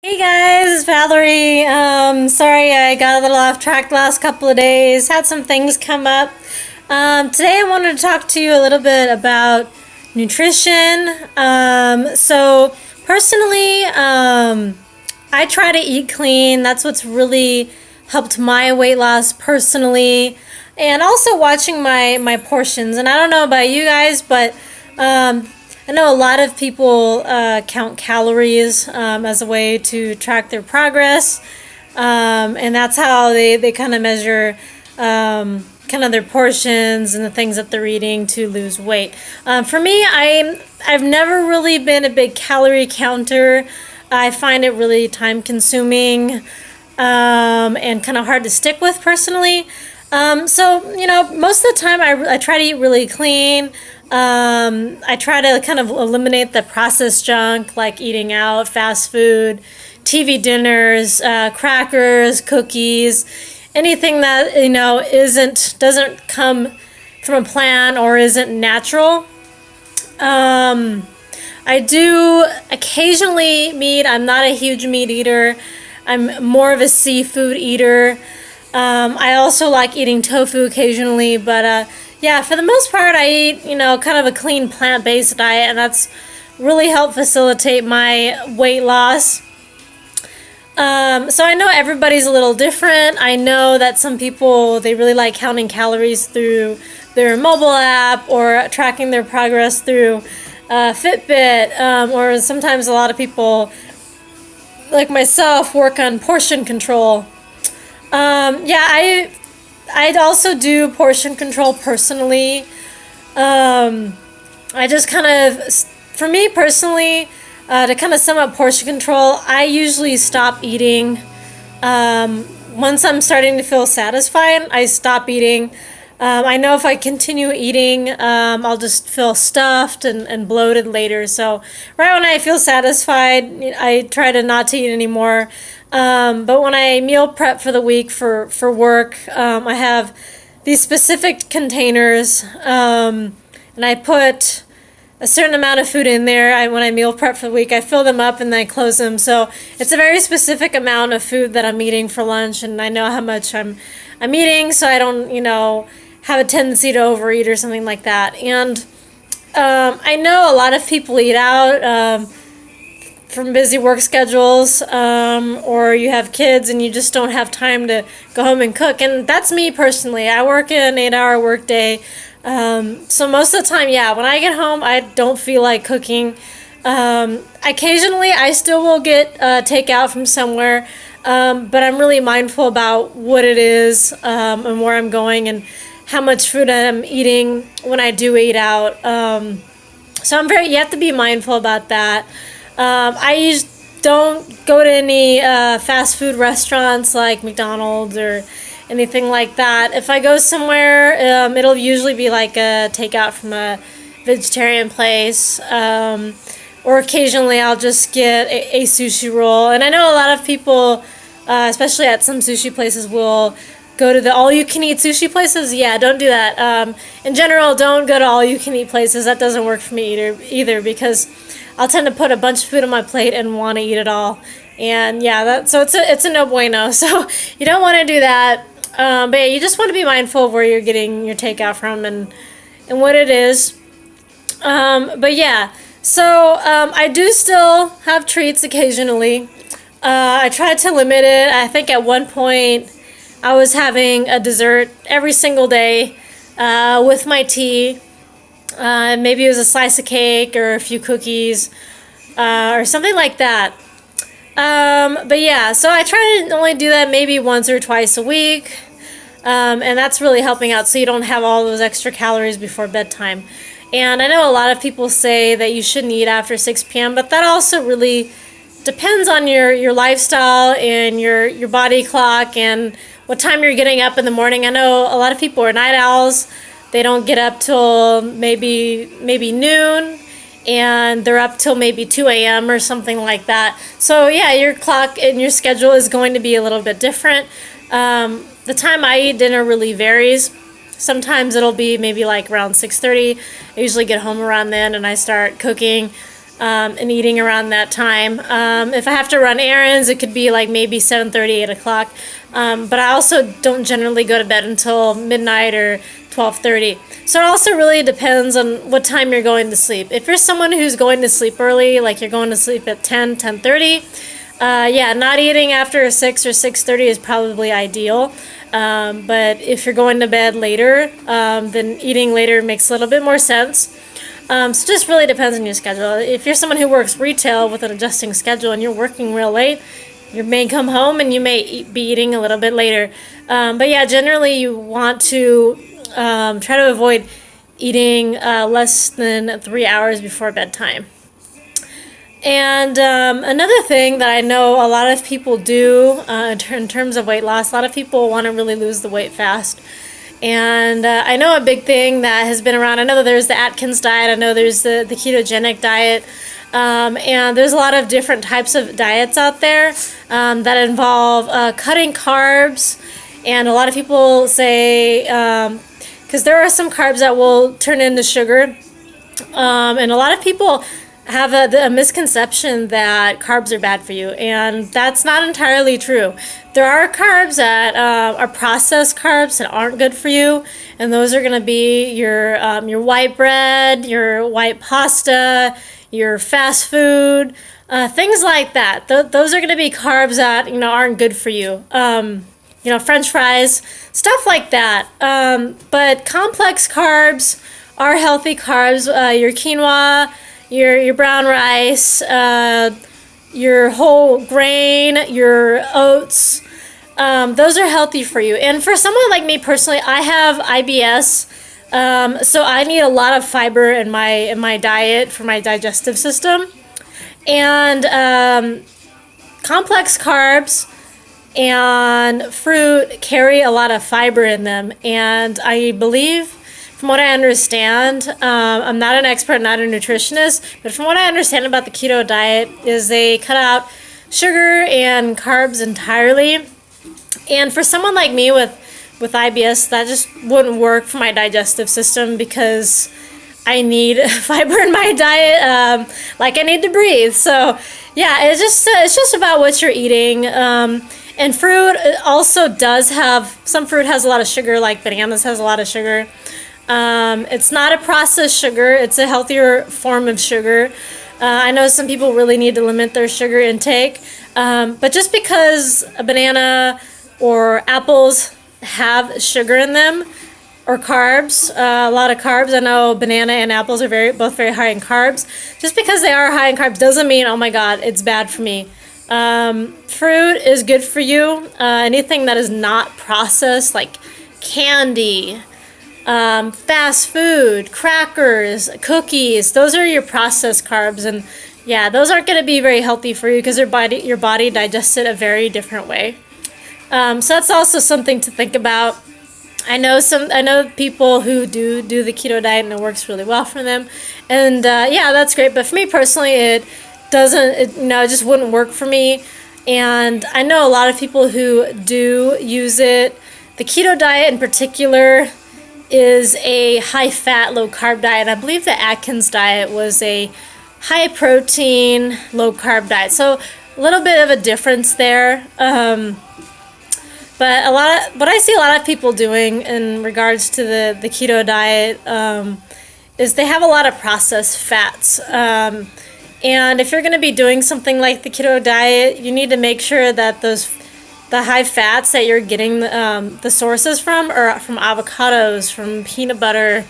Hey guys, it's Valerie. Sorry I got a little off track the last couple of days. Had some things come up. Today I wanted to talk to you a little bit about nutrition. So personally, I try to eat clean. That's what's really helped my weight loss personally, and also watching my portions. And I don't know about you guys, but I know a lot of people count calories as a way to track their progress, and that's how they kind of measure kind of their portions and the things that they're eating to lose weight. For me, I've never really been a big calorie counter. I find it really time consuming and kind of hard to stick with personally. So most of the time I try to eat really clean. I try to kind of eliminate the processed junk like eating out, fast food, TV dinners, crackers, cookies, anything that doesn't come from a plant or isn't natural. I do occasionally eat meat. I'm not a huge meat eater. I'm more of a seafood eater. I also like eating tofu occasionally, but yeah, for the most part, I eat, kind of a clean plant-based diet, and that's really helped facilitate my weight loss. So I know everybody's a little different. I know that some people, they really like counting calories through their mobile app or tracking their progress through Fitbit, or sometimes a lot of people, like myself, work on portion control. I'd also do portion control personally. I just kind of, for me personally, to kind of sum up portion control, I usually stop eating. Once I'm starting to feel satisfied, I stop eating. I know if I continue eating, I'll just feel stuffed and bloated later. So right when I feel satisfied, I try to not to eat anymore. But when I meal prep for the week for work, I have these specific containers, and I put a certain amount of food in there. When I meal prep for the week, I fill them up and then I close them. So it's a very specific amount of food that I'm eating for lunch, and I know how much I'm eating, so I don't, have a tendency to overeat or something like that. And I know a lot of people eat out from busy work schedules, or you have kids and you just don't have time to go home and cook. And that's me personally. I work an 8-hour workday. So most of the time, yeah, when I get home, I don't feel like cooking. Occasionally, I still will get takeout from somewhere, but I'm really mindful about what it is and where I'm going and how much food I'm eating when I do eat out. So you have to be mindful about that. I don't go to any fast food restaurants like McDonald's or anything like that. If I go somewhere, it'll usually be like a takeout from a vegetarian place, or occasionally I'll just get a sushi roll. And I know a lot of people, especially at some sushi places, will go to the all-you-can-eat sushi places. Yeah, don't do that. In general, don't go to all-you-can-eat places. That doesn't work for me either because I'll tend to put a bunch of food on my plate and want to eat it all. And yeah, so it's a no bueno. So you don't want to do that. But yeah, you just want to be mindful of where you're getting your takeout from and what it is. But yeah, so I do still have treats occasionally. I try to limit it. I think at one point I was having a dessert every single day with my tea. Maybe it was a slice of cake or a few cookies or something like that. But yeah, so I try to only do that maybe once or twice a week. And that's really helping out so you don't have all those extra calories before bedtime. And I know a lot of people say that you shouldn't eat after 6 p.m., but that also really depends on your lifestyle and your body clock and what time you're getting up in the morning. I know a lot of people are night owls. They don't get up till maybe noon, and they're up till maybe 2 a.m. or something like that. So yeah, your clock and your schedule is going to be a little bit different. The time I eat dinner really varies. Sometimes it'll be maybe like around 6:30. I usually get home around then and I start cooking. and eating around that time. If I have to run errands, it could be like maybe 7:30, 8 o'clock. But I also don't generally go to bed until midnight or 12:30. So it also really depends on what time you're going to sleep. If you're someone who's going to sleep early, like you're going to sleep at 10, 10:30, yeah, not eating after 6 or 6:30 is probably ideal. But if you're going to bed later, then eating later makes a little bit more sense. So it just really depends on your schedule. If you're someone who works retail with an adjusting schedule and you're working real late, you may come home and you may be eating a little bit later. But yeah, generally you want to try to avoid eating less than 3 hours before bedtime. And another thing that I know a lot of people do in terms of weight loss, a lot of people want to really lose the weight fast. And I know a big thing that has been around, I know that there's the Atkins diet, I know there's the ketogenic diet, and there's a lot of different types of diets out there that involve cutting carbs. And a lot of people say, because there are some carbs that will turn into sugar, and a lot of people have a misconception that carbs are bad for you, and that's not entirely true. There are carbs that are processed carbs that aren't good for you, and those are going to be your white bread, your white pasta, your fast food, things like that. Those are going to be carbs that aren't good for you. French fries, stuff like that. But complex carbs are healthy carbs. Your quinoa, your brown rice, your whole grain, your oats, those are healthy for you. And for someone like me personally, I have IBS, so I need a lot of fiber in my diet for my digestive system. And complex carbs and fruit carry a lot of fiber in them. And I believe, from what I understand, I'm not an expert, not a nutritionist, but from what I understand about the keto diet is they cut out sugar and carbs entirely. And for someone like me with IBS, that just wouldn't work for my digestive system because I need fiber in my diet, like I need to breathe. So yeah, it's just about what you're eating. And fruit also does have, some fruit has a lot of sugar, like bananas has a lot of sugar. It's not a processed sugar, it's a healthier form of sugar. I know some people really need to limit their sugar intake, but just because a banana or apples have sugar in them, or carbs, a lot of carbs, I know banana and apples are both very high in carbs, just because they are high in carbs doesn't mean, oh my god, it's bad for me. Fruit is good for you. Anything that is not processed, like candy, fast food, crackers, cookies, those are your processed carbs, and yeah, those aren't going to be very healthy for you because your body digests it a very different way. So that's also something to think about. I know people who do the keto diet and it works really well for them, and yeah, that's great. But for me personally, it just wouldn't work for me. And I know a lot of people who do use it. The keto diet in particular is a high-fat, low-carb diet. I believe the Atkins diet was a high-protein, low-carb diet. So a little bit of a difference there. But what I see a lot of people doing in regards to the keto diet is they have a lot of processed fats. And if you're going to be doing something like the keto diet, you need to make sure that the high fats that you're getting the sources from are from avocados, from peanut butter,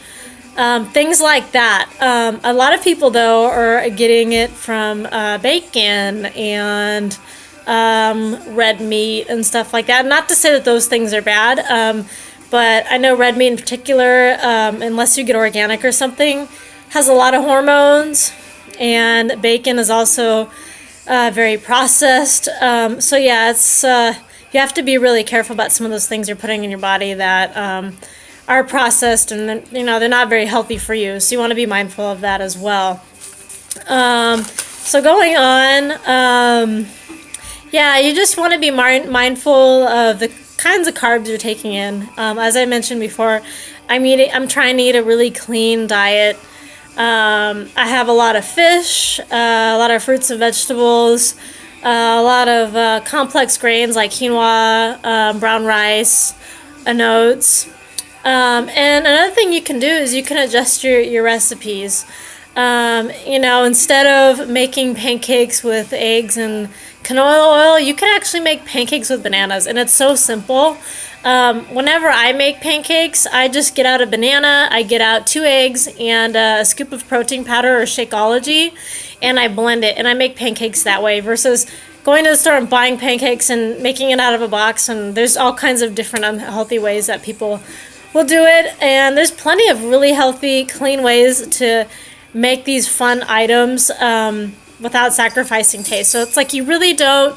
things like that. A lot of people, though, are getting it from bacon and red meat and stuff like that. Not to say that those things are bad, but I know red meat in particular, unless you get organic or something, has a lot of hormones, and bacon is also very processed. So yeah, it's you have to be really careful about some of those things you're putting in your body that are processed, and they're not very healthy for you. So you want to be mindful of that as well. So going on, yeah, you just want to be mindful of the kinds of carbs you're taking in. As I mentioned before, I'm trying to eat a really clean diet. I have a lot of fish, a lot of fruits and vegetables, a lot of complex grains like quinoa, brown rice, and oats. And another thing you can do is you can adjust your recipes. Instead of making pancakes with eggs and canola oil, you can actually make pancakes with bananas, and it's so simple. Whenever I make pancakes, I just get out a banana, I get out 2 eggs and a scoop of protein powder or Shakeology, and I blend it, and I make pancakes that way versus going to the store and buying pancakes and making it out of a box. And there's all kinds of different unhealthy ways that people will do it, and there's plenty of really healthy, clean ways to make these fun items without sacrificing taste. So it's like you really don't